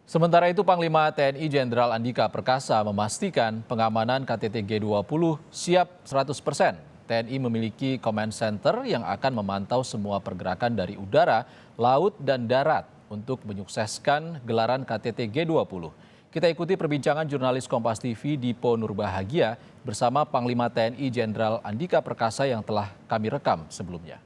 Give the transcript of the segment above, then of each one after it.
Sementara itu, Panglima TNI Jenderal Andika Perkasa memastikan pengamanan KTT G20 siap 100%. TNI memiliki command center yang akan memantau semua pergerakan dari udara, laut, dan darat untuk menyukseskan gelaran KTT G20. Kita ikuti perbincangan jurnalis Kompas TV Dipo Nurbahagia bersama Panglima TNI Jenderal Andika Perkasa yang telah kami rekam sebelumnya.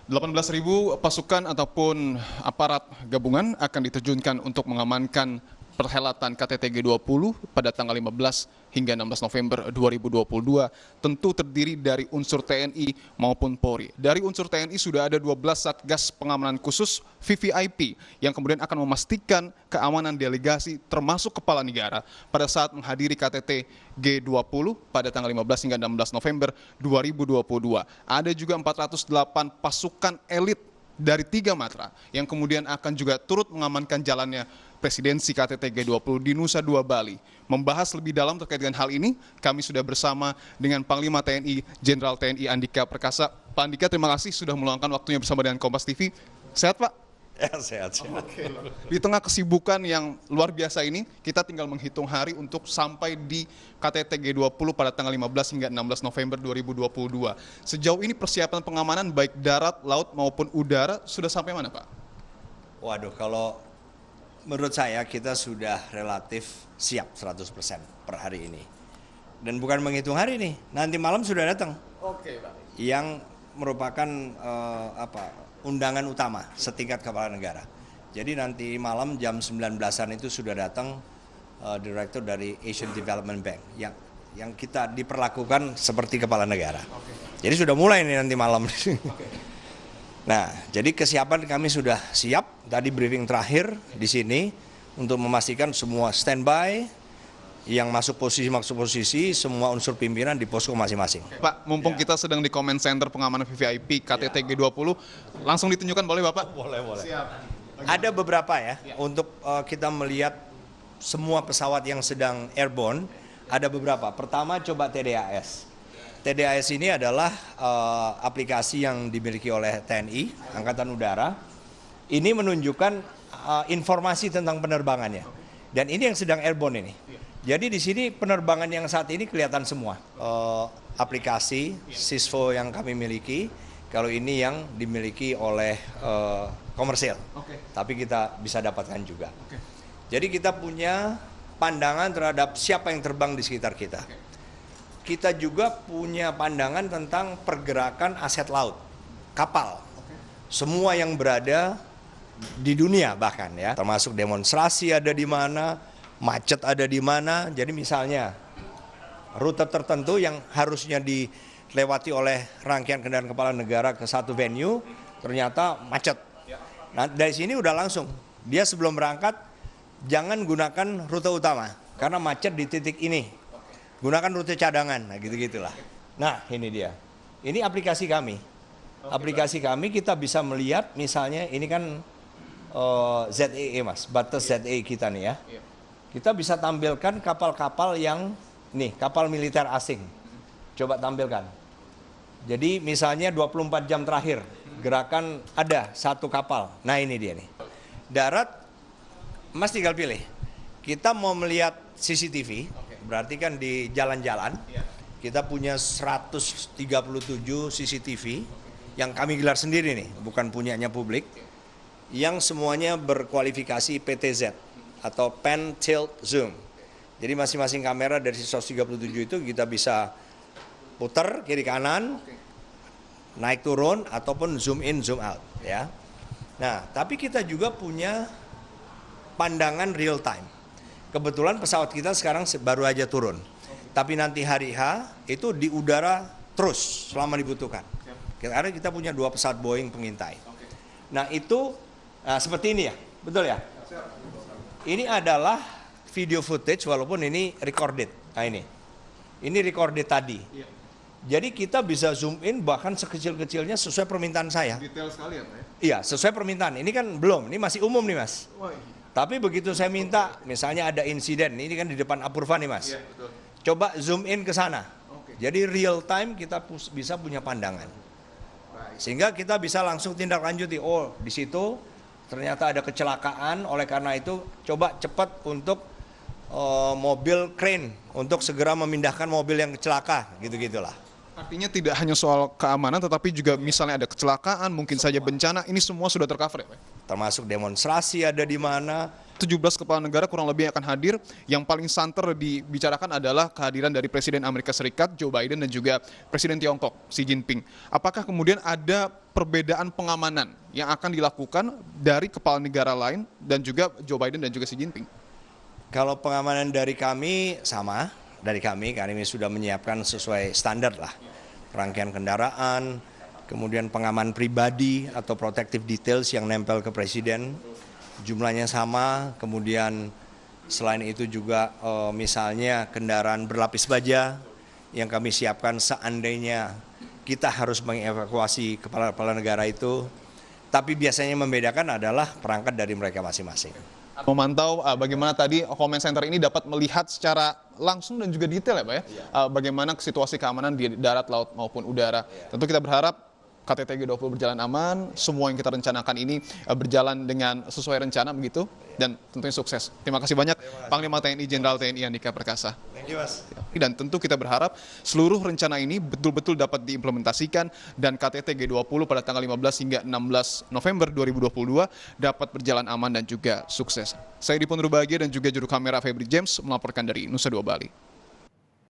18.000 pasukan ataupun aparat gabungan akan diterjunkan untuk mengamankan perhelatan KTT G20 pada tanggal 15 hingga 16 November 2022, tentu terdiri dari unsur TNI maupun Polri. Dari unsur TNI sudah ada 12 Satgas Pengamanan Khusus VVIP yang kemudian akan memastikan keamanan delegasi termasuk kepala negara pada saat menghadiri KTT G20 pada tanggal 15 hingga 16 November 2022. Ada juga 408 pasukan elit dari 3 matra yang kemudian akan juga turut mengamankan jalannya presidensi KTT G20 di Nusa Dua Bali. Membahas lebih dalam terkait dengan hal ini, kami sudah bersama dengan Panglima TNI Jenderal TNI Andika Perkasa. Pak Andika, terima kasih sudah meluangkan waktunya bersama dengan Kompas TV. Sehat, Pak? Ya, sehat. Oke. Di tengah kesibukan yang luar biasa ini, kita tinggal menghitung hari untuk sampai di KTT G20 pada tanggal 15 hingga 16 November 2022. Sejauh ini persiapan pengamanan baik darat, laut maupun udara sudah sampai mana, Pak? Waduh, kalau menurut saya kita sudah relatif siap 100% per hari ini. Dan bukan menghitung hari nih, nanti malam sudah datang. Oke, Pak. Yang merupakan undangan utama setingkat kepala negara. Jadi nanti malam jam 19-an itu sudah datang direktur dari Asian Development Bank yang kita diperlakukan seperti kepala negara. Jadi sudah mulai nih nanti malam. Nah, jadi kesiapan kami sudah siap. Tadi briefing terakhir di sini untuk memastikan semua standby, yang masuk posisi, semua unsur pimpinan di posko masing-masing. Pak, mumpung kita sedang di Command Center Pengamanan VVIP KTT G20, langsung ditunjukkan boleh Bapak? Boleh. Siap. Ada beberapa ya, untuk kita melihat semua pesawat yang sedang airborne, ada beberapa. Pertama coba TDAS. TDAS ini adalah aplikasi yang dimiliki oleh TNI, Angkatan Udara. Ini menunjukkan informasi tentang penerbangannya. Dan ini yang sedang airborne ini. Jadi di sini penerbangan yang saat ini kelihatan semua. Aplikasi Sisfo yang kami miliki, kalau ini yang dimiliki oleh komersil. Tapi kita bisa dapatkan juga. Jadi kita punya pandangan terhadap siapa yang terbang di sekitar kita. Kita juga punya pandangan tentang pergerakan aset laut, kapal. Semua yang berada di dunia bahkan ya, termasuk demonstrasi ada di mana, macet ada di mana. Jadi misalnya rute tertentu yang harusnya dilewati oleh rangkaian kendaraan kepala negara ke satu venue, ternyata macet. Nah dari sini udah langsung, dia sebelum berangkat jangan gunakan rute utama karena macet di titik ini. Gunakan rute cadangan, nah gitu-gitulah. Nah ini dia, ini aplikasi kami. Aplikasi kami kita bisa melihat misalnya ini kan ZEE mas, batas ZEE kita nih ya. Kita bisa tampilkan kapal-kapal yang, nih kapal militer asing. Coba tampilkan. Jadi misalnya 24 jam terakhir, gerakan ada satu kapal. Nah ini dia nih. Darat, mas tinggal pilih. Kita mau melihat CCTV, berarti kan di jalan-jalan. Kita punya 137 CCTV yang kami gelar sendiri nih, bukan punyanya publik. Yang semuanya berkualifikasi PTZ atau Pan Tilt Zoom. Jadi masing-masing kamera dari 137 itu kita bisa putar kiri kanan, naik turun ataupun zoom in zoom out ya. Nah, tapi kita juga punya pandangan real time. Kebetulan pesawat kita sekarang baru aja turun. Tapi nanti hari H itu di udara terus selama dibutuhkan. Karena kita punya 2 pesawat Boeing pengintai. Nah, itu seperti ini ya, betul ya? Ini adalah video footage walaupun ini recorded. Nah ini recorded tadi. Jadi kita bisa zoom in bahkan sekecil-kecilnya sesuai permintaan saya. Detail sekali ya Pak ya? Iya, sesuai permintaan. Ini kan belum, ini masih umum nih mas. Tapi begitu saya minta, misalnya ada insiden, ini kan di depan Apurva nih mas. Iya, betul. Coba zoom in ke sana. Jadi real time kita bisa punya pandangan. Sehingga kita bisa langsung tindak lanjuti, oh di situ ternyata ada kecelakaan, oleh karena itu coba cepat untuk mobil crane untuk segera memindahkan mobil yang celaka, gitu-gitulah. Artinya tidak hanya soal keamanan, tetapi juga misalnya ada kecelakaan, mungkin saja bencana, ini semua sudah tercover ya Pak? Termasuk demonstrasi ada di mana. 17 kepala negara kurang lebih akan hadir. Yang paling santer dibicarakan adalah kehadiran dari Presiden Amerika Serikat, Joe Biden, dan juga Presiden Tiongkok, Xi Jinping. Apakah kemudian ada perbedaan pengamanan yang akan dilakukan dari kepala negara lain dan juga Joe Biden dan juga Xi Jinping? Kalau pengamanan dari kami sama, dari kami sudah menyiapkan sesuai standar lah. Rangkaian kendaraan, kemudian pengaman pribadi atau protective details yang nempel ke Presiden, jumlahnya sama. Kemudian selain itu juga misalnya kendaraan berlapis baja yang kami siapkan seandainya kita harus mengevakuasi kepala-kepala negara itu. Tapi biasanya membedakan adalah perangkat dari mereka masing-masing. Memantau bagaimana tadi comment center ini dapat melihat secara langsung dan juga detail ya Pak ya, bagaimana situasi keamanan di darat, laut maupun udara. Tentu kita berharap KTT G20 berjalan aman, semua yang kita rencanakan ini berjalan dengan sesuai rencana begitu, dan tentunya sukses. Terima kasih banyak Panglima TNI Jenderal TNI Andika Perkasa. Thank you, Mas. Dan tentu kita berharap seluruh rencana ini betul-betul dapat diimplementasikan dan KTT G20 pada tanggal 15 hingga 16 November 2022 dapat berjalan aman dan juga sukses. Saya Dipon Rubahagia dan juga juru kamera Febri James melaporkan dari Nusa Dua Bali.